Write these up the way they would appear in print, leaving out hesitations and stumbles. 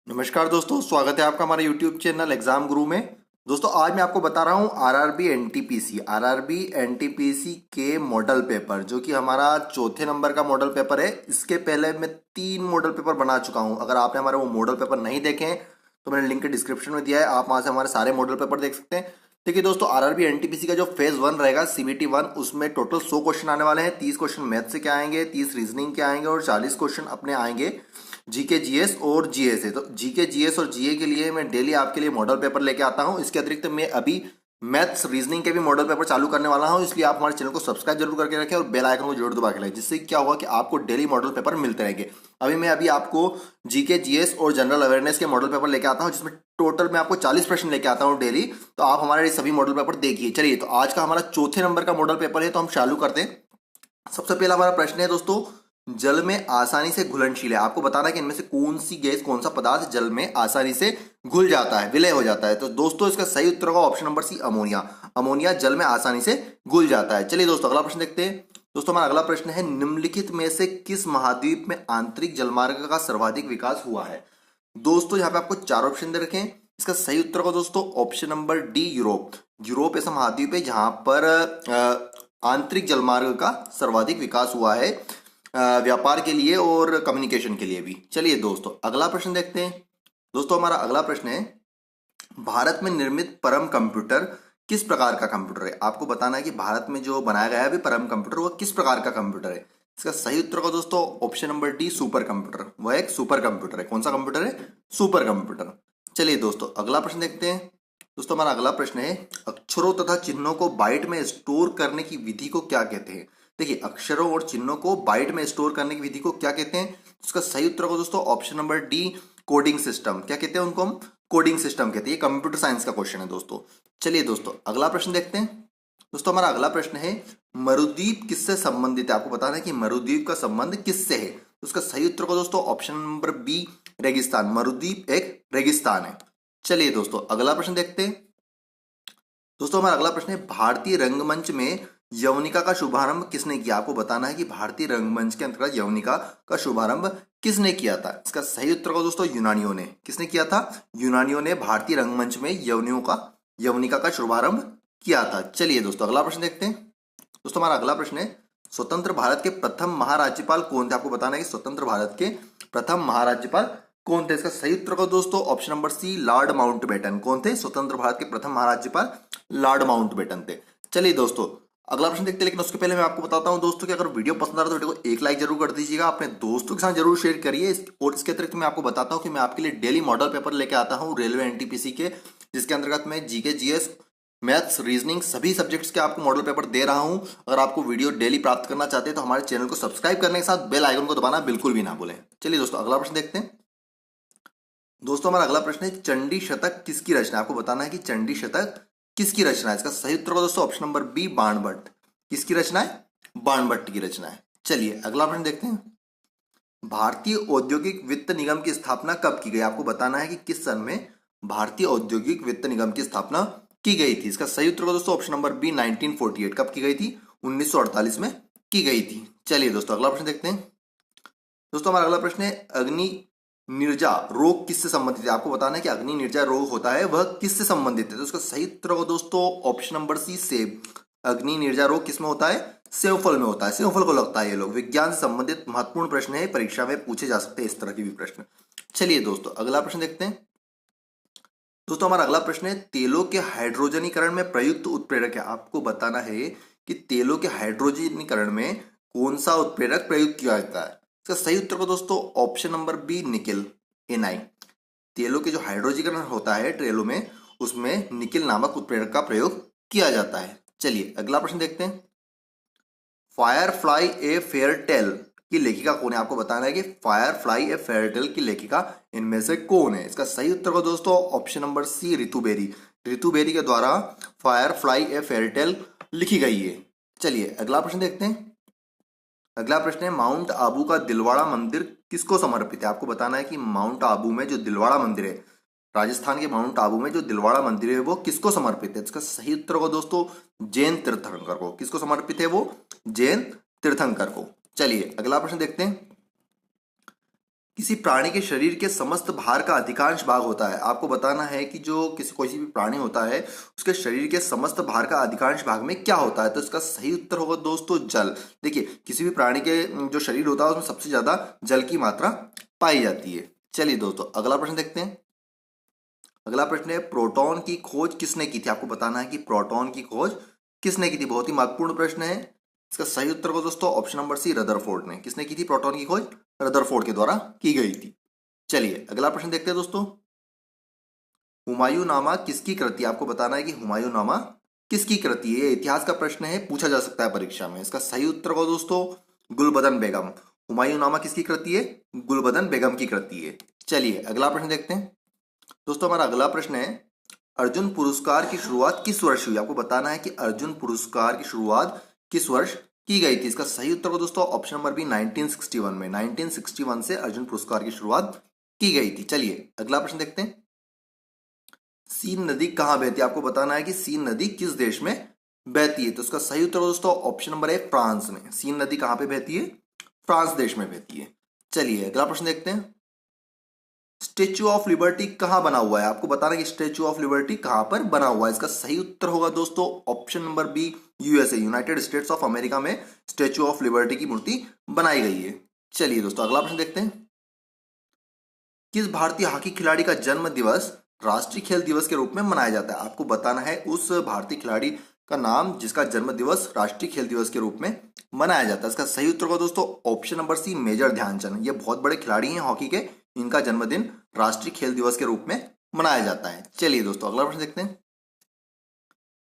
नमस्कार दोस्तों, स्वागत है आपका हमारे YouTube चैनल एग्जाम गुरु में। दोस्तों आज मैं आपको बता रहा हूँ आरआरबी एनटीपीसी के मॉडल पेपर, जो कि हमारा चौथे नंबर का मॉडल पेपर है। इसके पहले मैं 3 मॉडल पेपर बना चुका हूँ। अगर आपने हमारे वो मॉडल पेपर नहीं देखे हैं तो मैंने लिंक डिस्क्रिप्शन में दिया है, आप वहाँ से हमारे सारे मॉडल पेपर देख सकते हैं। देखिए दोस्तों, आरआरबी एनटीपीसी का जो फेज 1 रहेगा CBT 1, उसमें टोटल 100 क्वेश्चन आने वाले हैं। 30 क्वेश्चन मैथ से क्या आएंगे, 30 रीजनिंग के आएंगे और 40 क्वेश्चन अपने आएंगे जीके जीएस और जीए से। तो जीके जीएस और जीए के लिए मैं डेली आपके लिए मॉडल पेपर लेके आता हूं। इसके अतिरिक्त मैं अभी मैथ्स रीजनिंग के भी मॉडल पेपर चालू करने वाला हूं, इसलिए आप हमारे चैनल को सब्सक्राइब जरूर करके रखें और बेल आइकन को जरूर दबा के रखें, जिससे क्या होगा कि आपको डेली मॉडल पेपर मिलते रहेंगे। अभी आपको जीके जीएस और जनरल अवेयरनेस के मॉडल पेपर लेके आता हूं, जिसमें टोटल मैं आपको 40 प्रश्न लेके आता हूं डेली। तो आप हमारे सभी मॉडल पेपर देखिए। चलिए, तो आज का हमारा चौथे नंबर का मॉडल पेपर है, तो हम चालू करते हैं। सबसे पहला हमारा प्रश्न है दोस्तों, जल में आसानी से घुलनशील है। आपको बताना है कि इनमें से कौन सी गैस, कौन सा पदार्थ जल में आसानी से घुल जाता है, विलय हो जाता है। तो दोस्तों इसका सही उत्तर होगा option number C, ammonia. Ammonia जल में आसानी से घुल जाता है। चलिए दोस्तों, अगला प्रश्न देखते हैं। दोस्तों हमारा अगला प्रश्न है, निम्नलिखित में से किस महाद्वीप में आंतरिक जलमार्ग का सर्वाधिक विकास हुआ है। दोस्तों यहाँ पे आपको 4 ऑप्शन दे रखे हैं। इसका सही उत्तर होगा दोस्तों option number D, Europe. Europe ऐसा महाद्वीप है जहां पर आंतरिक जलमार्ग का सर्वाधिक विकास हुआ है, व्यापार के लिए और कम्युनिकेशन के लिए भी। चलिए दोस्तों अगला प्रश्न देखते हैं। दोस्तों हमारा अगला प्रश्न है, भारत में निर्मित परम कंप्यूटर किस प्रकार का कंप्यूटर है। आपको बताना है कि भारत में जो बनाया गया है अभी परम कंप्यूटर, वह किस प्रकार का कंप्यूटर है। इसका सही उत्तर होगा दोस्तों option number D, super computer. वह एक सुपर कंप्यूटर है। कौन सा कंप्यूटर है? Super computer. चलिए दोस्तों अगला प्रश्न देखते हैं। दोस्तों हमारा अगला प्रश्न है, अक्षरों तथा चिन्हों को बाइट में स्टोर करने की विधि को क्या कहते हैं। देखिए, अक्षरों और चिन्हों को बाइट में स्टोर करने की विधि को क्या कहते हैं। इसका सही उत्तर होगा दोस्तों option number D, coding system. क्या कहते हैं उनको? हम कोडिंग सिस्टम कहते हैं। कंप्यूटर साइंस का क्वेश्चन है दोस्तों। चलिए दोस्तों अगला प्रश्न देखते हैं। दोस्तों हमारा अगला प्रश्न है, मरुद्वीप किससे संबंधित है। आपको बताना है कि मरुद्वीप का संबंध किससे है। तो उसका सही उत्तर होगा दोस्तों ऑप्शन नंबर बी, रेगिस्तान। मरुद्वीप एक रेगिस्तान है। चलिए दोस्तों अगला प्रश्न देखते हैं। दोस्तों हमारा अगला प्रश्न है, भारतीय रंगमंच में यवनिका का शुभारंभ किसने किया। आपको बताना है कि भारतीय रंगमंच के अंतर्गत यवनिका का शुभारंभ किसने किया था। इसका सही उत्तर होगा दोस्तों यूनानियों ने। किसने किया था? यूनानियों ने भारतीय रंगमंच में यवनिका का शुभारंभ किया था। चलिए दोस्तों अगला प्रश्न देखते हैं। दोस्तों हमारा अगला प्रश्न है, स्वतंत्र भारत के प्रथम महाराज्यपाल कौन थे। आपको बताना है कि स्वतंत्र भारत के प्रथम महाराज्यपाल कौन थे। इसका सही उत्तर होगा दोस्तों option number C, Lord Mountbatten. कौन थे? स्वतंत्र भारत के प्रथम महाराज्यपाल लॉर्ड माउंटबेटन थे। चलिए दोस्तों अगला प्रश्न देखते हैं, लेकिन उसके पहले मैं आपको बताता हूं दोस्तों कि अगर वीडियो पसंद आ रहा है तो वीडियो को एक लाइक जरूर कर दीजिएगा, अपने दोस्तों के साथ जरूर शेयर करिए। और इसके अतिरिक्त मैं आपको बताता हूं कि मैं आपके लिए डेली मॉडल पेपर लेके आता हूं रेलवे एनटीपीसी के, जिसके अंतर्गत मैं जीके जीएस, मैथ्स, रीजनिंग सभी सब्जेक्ट्स के आपको मॉडल पेपर दे रहा हूं। अगर आपको वीडियो डेली प्राप्त करना चाहते हैं तो हमारे चैनल को सब्सक्राइब करने के साथ बेल आइकन को दबाना बिल्कुल भी ना भूलें। चलिए दोस्तों अगला प्रश्न देखते हैं। दोस्तों हमारा अगला प्रश्न है, चंडी शतक किसकी रचना। आपको बताना है कि चंडी शतक किसकी रचना है। इसका सही उत्तर होगा दोस्तों ऑप्शन नंबर बी, बाणभट्ट। किसकी रचना है? बाणभट्ट की रचना है। चलिए अगला प्रश्न देखते हैं, भारतीय औद्योगिक वित्त निगम की स्थापना कब की गई। आपको बताना है कि किस सन में भारतीय औद्योगिक वित्त निगम की स्थापना की गई थी। इसका सही उत्तर होगा दोस्तों ऑप्शन नंबर बी, 1948। कब की गई थी? 1948 में की गई थी। चलिए दोस्तों अगला प्रश्न देखते हैं। दोस्तों हमारा अगला प्रश्न है, अग्नि निर्जा रोग किससे संबंधित है। आपको बताना है कि अग्नि निर्जा रोग होता है वह किससे संबंधित है। तो उसका सही उत्तर होगा दोस्तों ऑप्शन नंबर सी, सेब। अग्नि निर्जा रोग किसमें होता है? सेवफल में होता है। सेवफल को लगता है ये लोग। विज्ञान से संबंधित महत्वपूर्ण प्रश्न है, परीक्षा में पूछे जा सकते हैं इस तरह के भी प्रश्न। चलिए दोस्तों अगला प्रश्न देखते हैं। दोस्तों हमारा अगला प्रश्न है, तेलों के हाइड्रोजनीकरण में प्रयुक्त उत्प्रेरक है। आपको बताना है कि तेलों के हाइड्रोजनीकरण में कौन सा उत्प्रेरक प्रयुक्त किया जाता है। इसका सही उत्तर को दोस्तों option number B, nickel, Na। तेलों के जो हाइड्रोजीकरण होता है तेलों में, उसमें निकेल नामक उत्प्रेरक का प्रयोग किया जाता है। चलिए अगला प्रश्न देखते हैं, फायरफ्लाई ए फेयर टेल की लेखिका कौन है। आपको बताना है कि फायरफ्लाई ए फेयर टेल की लेखिका इनमें से कौन है। इसका सही उत्तर को दोस्तों ऑप्शन नंबर सी, ऋतु बेरी। ऋतु बेरी के द्वारा फायरफ्लाई ए फेयर टेल लिखी गई है। चलिए अगला प्रश्न देखते हैं। अगला प्रश्न है, माउंट आबू का दिलवाड़ा मंदिर किसको समर्पित है। आपको बताना है कि माउंट आबू में जो दिलवाड़ा मंदिर है, राजस्थान के माउंट आबू में जो दिलवाड़ा मंदिर है वो किसको समर्पित है। इसका सही उत्तर होगा दोस्तों जैन तीर्थंकर को। किसको समर्पित है वो? जैन तीर्थंकर को। चलिए अगला प्रश्न देखते हैं। किसी प्राणी के शरीर के समस्त भार का अधिकांश भाग होता है। आपको बताना है कि जो कोई भी प्राणी होता है उसके शरीर के समस्त भार का अधिकांश भाग में क्या होता है, तो इसका सही उत्तर होगा दोस्तों जल। देखिए किसी भी प्राणी के जो शरीर होता है उसमें सबसे ज्यादा जल की मात्रा पाई जाती है। चलिए दोस्तों अगला प्रश्न देखते हैं। अगला प्रश्न है प्रोटॉन की खोज किसने की थी। आपको बताना है कि प्रोटॉन की खोज किसने की थी। बहुत ही महत्वपूर्ण प्रश्न है। इसका सही उत्तर को दोस्तों ऑप्शन नंबर सी रदरफोर्ड ने। किसने की थी प्रोटॉन की खोज? रदरफोर्ड के द्वारा की गई थी। चलिए अगला प्रश्न देखते हैं दोस्तों। हुमायूंनामा किसकी कृति? आपको बताना है कि हुमायूंनामा किसकी कृति है। ये इतिहास का प्रश्न है, पूछा जा सकता है परीक्षा में। इसका सही उत्तर को दोस्तों गुलबदन बेगम। हुमायूंनामा किसकी कृति है? गुलबदन बेगम की कृति है। चलिए अगला प्रश्न देखते हैं दोस्तों। हमारा अगला प्रश्न है अर्जुन पुरस्कार की शुरुआत किस वर्ष हुई? आपको बताना है कि अर्जुन पुरस्कार की शुरुआत किस वर्ष की गई थी। इसका सही उत्तर को दोस्तों ऑप्शन नंबर बी 1961 में। 1961 से अर्जुन पुरस्कार की शुरुआत की गई थी। चलिए अगला प्रश्न देखते हैं। सीन नदी कहां बहती है? आपको बताना है कि सीन नदी किस देश में बहती है। तो इसका सही उत्तर दोस्तों ऑप्शन नंबर है फ्रांस में। सीन नदी कहां पे बहती है? फ्रांस देश में बहती है। चलिए अगला प्रश्न देखते हैं। स्टेच्यू ऑफ लिबर्टी कहां बना हुआ है? आपको बताना है कि स्टेच्यू ऑफ लिबर्टी कहां पर बना हुआ है। इसका सही उत्तर होगा दोस्तों option number B USA, United States of America में स्टेच्यू ऑफ लिबर्टी की मूर्ति बनाई गई है। चलिए दोस्तों अगला प्रश्न देखते हैं। किस भारतीय हॉकी खिलाड़ी का जन्म दिवस राष्ट्रीय खेल दिवस के रूप में मनाया जाता है? आपको बताना है उस भारतीय खिलाड़ी का नाम जिसका जन्म दिवस राष्ट्रीय खेल दिवस के रूप में मनाया जाता है। इसका सही उत्तर होगा दोस्तों option number C major Dhyan Chand. ये बहुत बड़े खिलाड़ी हैं हॉकी के, इनका जन्मदिन राष्ट्रीय खेल दिवस के रूप में मनाया जाता है। चलिए दोस्तों अगला प्रश्न देखते हैं।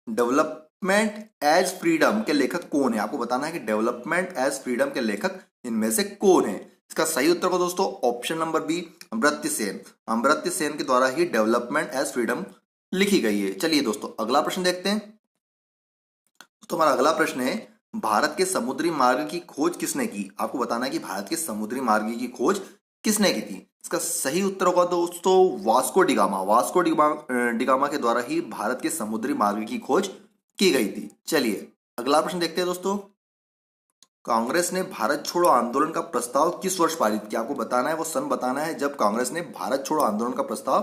डेवलपमेंट एज फ्रीडम के लेखक कौन है? आपको बताना है कि डेवलपमेंट एज फ्रीडम के लेखक इनमें से कौन है। इसका सही उत्तर को दोस्तों option number B Amartya Sen. Amartya Sen के द्वारा ही डेवलपमेंट एज फ्रीडम लिखी गई है। चलिए दोस्तों अगला प्रश्न देखते हैं। तो हमारा अगला प्रश्न है भारत के समुद्री मार्ग की खोज किसने की? आपको बताना है कि भारत के समुद्री मार्ग की खोज किसने की थी। इसका सही उत्तर होगा दोस्तों वास्को डिगामा। वास्को डिगामा के द्वारा ही भारत के समुद्री मार्ग की खोज की गई थी। चलिए अगला प्रश्न देखते हैं दोस्तों। कांग्रेस ने भारत छोड़ो आंदोलन का प्रस्ताव किस वर्ष पारित किया? आपको बताना है वो सन बताना है जब कांग्रेस ने भारत छोड़ो आंदोलन का प्रस्ताव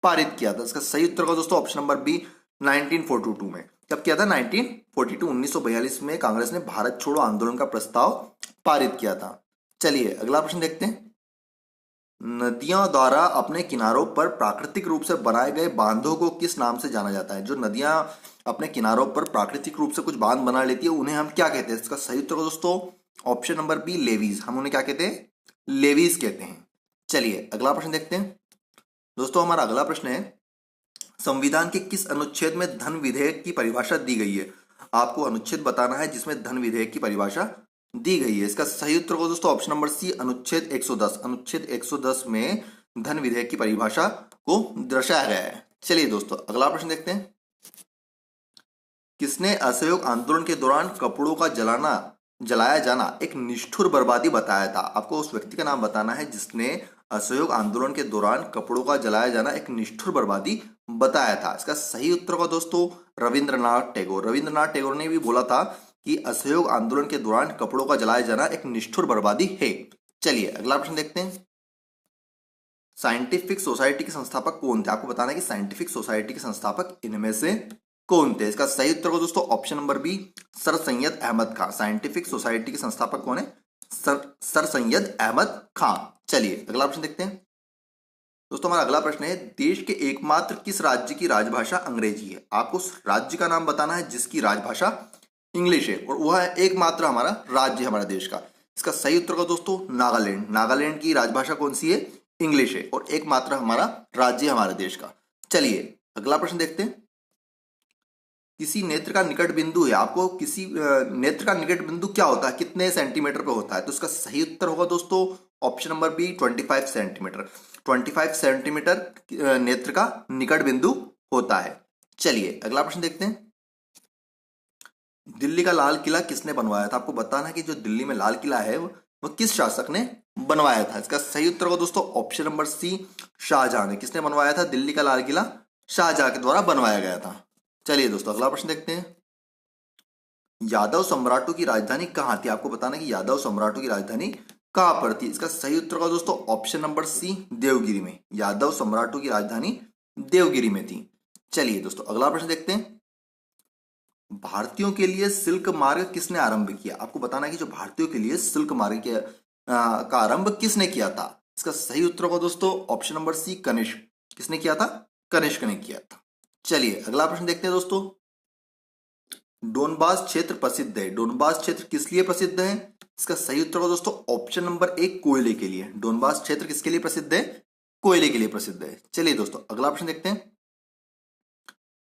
पारित किया था। इसका सही उत्तर होगा दोस्तों ऑप्शन नंबर बी 1942 में। कब किया था? 1942 1942 में कांग्रेस ने भारत छोड़ो आंदोलन का प्रस्ताव पारित किया था। चलिए अगला प्रश्न देखते हैं। नदियों द्वारा अपने किनारों पर प्राकृतिक रूप से बनाए गए बांधों को किस नाम से जाना जाता है? जो नदियां अपने किनारों पर प्राकृतिक रूप से कुछ बांध बना लेती है उन्हें हम क्या कहते हैं? इसका सही उत्तर दोस्तों ऑप्शन नंबर बी लेवीज। हम उन्हें क्या कहते हैं? लेवीज कहते हैं। चलिए अगला प्रश्न देखते हैं दोस्तों। हमारा अगला प्रश्न है संविधान के किस अनुच्छेद में धन विधेयक की परिभाषा दी गई है? आपको अनुच्छेद बताना है जिसमें धन विधेयक की परिभाषा दी गई है। इसका सही उत्तर को दोस्तों ऑप्शन नंबर सी अनुच्छेद 110। अनुच्छेद 110 में धन विधेयक की परिभाषा को दर्शाया गया है। चलिए दोस्तों अगला प्रश्न देखते हैं। किसने असहयोग आंदोलन के दौरान कपड़ों का जलाया जाना एक निष्ठुर बर्बादी बताया था? आपको उस व्यक्ति का नाम बताना है जिसने असहयोग आंदोलन के दौरान कपड़ों का जलाया जाना एक निष्ठुर बर्बादी बताया था। इसका सही उत्तर होगा दोस्तों रविंद्रनाथ टैगोर। रविंद्रनाथ टैगोर ने भी बोला था कि असहयोग आंदोलन के दौरान कपड़ों का जलाया जाना एक निष्ठुर बर्बादी है। चलिए अगला प्रश्न देखते हैं। साइंटिफिक सोसाइटी के संस्थापक कौन थे? आपको बताना है कि साइंटिफिक सोसाइटी के संस्थापक इनमें से कौन थे? इसका सही उत्तर को दोस्तों option number B sir Syed Ahmad Khan. Scientific society के संस्थापक कौन है? सर सैयद अहमद खान। चलिए अगला प्रश्न देखते हैं दोस्तों। हमारा अगला प्रश्न है देश के एकमात्र किस राज्य की राजभाषा अंग्रेजी है? आपको उस राज्य का नाम बताना है जिसकी राजभाषा इंग्लिश है और वह है एकमात्र हमारा राज्य हमारे देश का। इसका सही उत्तर का दोस्तों नागालैंड। नागालैंड की राजभाषा कौन सी है? इंग्लिश है और एकमात्र हमारा राज्य हमारे देश का। चलिए अगला प्रश्न देखते हैं। किसी नेत्र का निकट बिंदु है, आपको किसी नेत्र का निकट बिंदु क्या होता है, कितने सेंटीमीटर पे होता है? तो इसका सही उत्तर होगा दोस्तों option number B 25 centimetre. 25 centimetre नेत्र का निकट बिंदु होता है। चलिए अगला प्रश्न देखते हैं। दिल्ली का लाल किला किसने बनवाया था? आपको बताना है कि जो दिल्ली में लाल किला है वो किस शासक ने बनवाया था। इसका सही उत्तर होगा दोस्तों ऑप्शन नंबर सी शाहजहां ने। किसने बनवाया था दिल्ली का लाल किला? शाहजहां के द्वारा बनवाया गया था। चलिए दोस्तों अगला प्रश्न देखते हैं। यादव सम्राटों की राजधानी कहां थी? आपको बताना है कि यादव सम्राटों की राजधानी कहां पर थी? इसका सही उत्तर होगा दोस्तों ऑप्शन नंबर सी, देवगिरी में। यादव सम्राटों की राजधानी देवगिरी में थी। चलिए दोस्तों अगला प्रश्न देखते हैं। भारतीयों के लिए सिल्क मार्ग किसने आरंभ किया? आपको बताना है कि जो भारतीयों के लिए सिल्क मार्ग का आरंभ किसने किया था? इसका सही उत्तर होगा दोस्तों ऑप्शन नंबर सी, कनिष्क। किसने किया था? कनिष्क ने किया था। चलिए अगला प्रश्न देखते हैं दोस्तों। डोनबास क्षेत्र प्रसिद्ध है। डोनबास क्षेत्र किस लिए प्रसिद्ध है? इसका सही उत्तर होगा दोस्तों ऑप्शन नंबर एक, कोयले के लिए। डोनबास क्षेत्र किसके लिए प्रसिद्ध है? कोयले के लिए प्रसिद्ध है। चलिए दोस्तों अगला प्रश्न देखते हैं।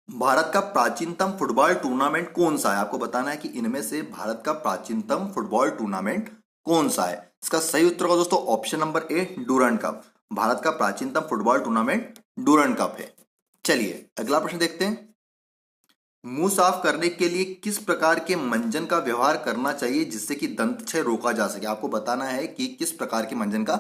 भारत का प्राचीनतम फुटबॉल टूर्नामेंट कौन सा है? आपको बताना है कि इनमें से भारत का प्राचीनतम फुटबॉल टूर्नामेंट कौन सा है? इसका सही उत्तर होगा दोस्तों option number A, Durand cup. Bharat का प्राचीनतम फुटबॉल टूर्नामेंट डूरंड कप है। चलिए अगला प्रश्न देखते हैं। मुंह साफ करने के लिए किस प्रकार के मंजन का व्यवहार करना चाहिए जिससे कि दंतक्षय रोका जा सके? आपको बताना है कि किस प्रकार के मंजन का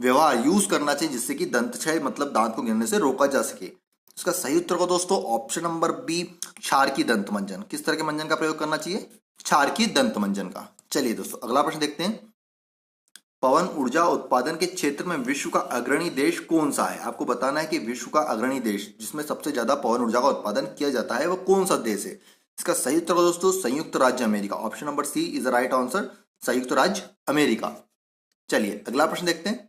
व्यवहार यूज करना चाहिए जिससे कि दंतक्षय मतलब दांत को गिरने से रोका जा सके। इसका सही उत्तर को दोस्तों ऑप्शन नंबर बी, क्षारकी दंत मंजन। किस तरह के मंजन का प्रयोग करना चाहिए? क्षारकी दंत मंजन का। चलिए दोस्तों अगला प्रश्न देखते हैं। पवन ऊर्जा उत्पादन के क्षेत्र में विश्व का अग्रणी देश कौन सा है? आपको बताना है कि विश्व का अग्रणी देश जिसमें सबसे ज्यादा पवन ऊर्जा का उत्पादन किया जाता है वो कौन सा देश है? इसका सही उत्तर होगा दोस्तों संयुक्त राज्य अमेरिका। Option number C is the right answer, संयुक्त राज्य अमेरिका। चलिए अगला प्रश्न देखते हैं।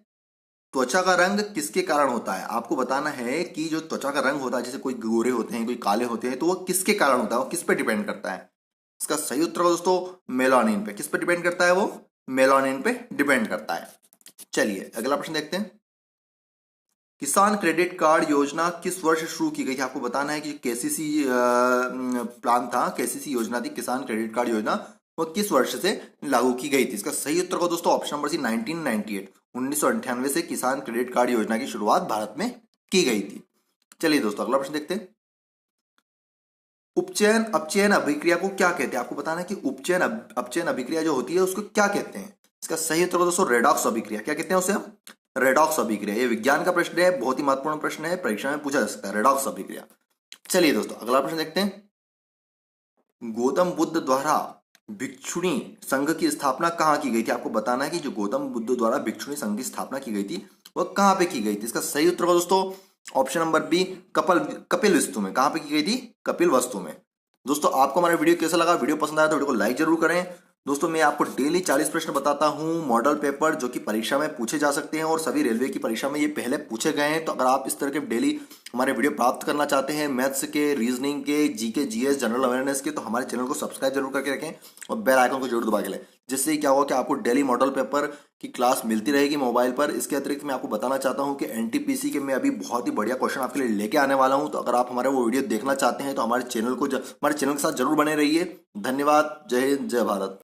त्वचा का रंग किसके कारण होता है? आपको बताना है कि जो त्वचा का रंग होता है, जैसे कोई गोरे होते हैं, कोई काले होते हैं, तो वो किसके कारण होता है, वो किस पे डिपेंड करता है? इसका सही उत्तर होगा दोस्तों मेलानिन पे। किस पे डिपेंड करता है? वो मेलानिन पे डिपेंड करता है। चलिए अगला प्रश्न देखते हैं। किसान क्रेडिट कार्ड योजना किस वर्ष शुरू की गई थी? आपको बताना है कि केसीसी प्लान था, केसीसी योजना थी, किसान क्रेडिट कार्ड योजना, वो किस वर्ष से लागू की गई थी? इसका सही उत्तर को दोस्तों ऑप्शन नंबर सी 1998, 1998 से किसान क्रेडिट कार्ड योजना की शुरुआत भारत में की गई थी। चलिए दोस्तों अगला प्रश्न देखते हैं। उपचयन अपचयन अभिक्रिया को क्या कहते हैं? आपको बताना है कि उपचयन अपचयन अभिक्रिया जो होती है उसको क्या कहते हैं? इसका सही उत्तर दोस्तों रेडॉक्स अभिक्रिया। क्या कहते हैं उसे हम? रेडॉक्स अभिक्रिया। ये विज्ञान का प्रश्न है, बहुत ही महत्वपूर्ण प्रश्न है, परीक्षा में पूछा जा सकता है, रेडॉक्स अभिक्रिया। चलिए दोस्तों अगला प्रश्न देखते हैं। गौतम बुद्ध द्वारा भिक्षुणी संघ की स्थापना कहाँ की गई थी? आपको बताना है कि जो गौतम बुद्ध द्वारा भिक्षुणी संघ की स्थापना की गई थी वह कहाँ पे की गई थी? इसका सही उत्तर होगा दोस्तों ऑप्शन नंबर बी, कपिल वस्तु में। कहाँ पे की गई थी? कपिल वस्तु में। दोस्तों आपको हमारा वीडियो कैसा लगा? वीडियो पसंद आया तो वीडियो को लाइक जरूर करें। दोस्तों मैं आपको डेली 40 प्रश्न बताता हूं मॉडल पेपर जो कि परीक्षा में पूछे जा सकते हैं और सभी रेलवे की परीक्षा में ये पहले पूछे गए हैं। तो अगर आप इस तरह के डेली हमारे वीडियो प्राप्त करना चाहते हैं मैथ्स के, रीजनिंग के, जीके, जीएस, जनरल अवेयरनेस के, तो हमारे चैनल को सब्सक्राइब जरूर करके रखें और बेल आइकन को जरूर दबा के लें, जिससे क्या होगा कि आपको डेली मॉडल पेपर की क्लास मिलती रहेगी मोबाइल पर। इसके अतिरिक्त मैं आपको बताना चाहता हूं कि एनटीपीसी के मैं अभी बहुत ही बढ़िया क्वेश्चन आपके लिए लेके आने वाला हूं। तो अगर आप हमारे वो वीडियो देखना चाहते हैं तो हमारे चैनल के साथ जरूर बने रहिए। धन्यवाद। जय हिंद, जय भारत।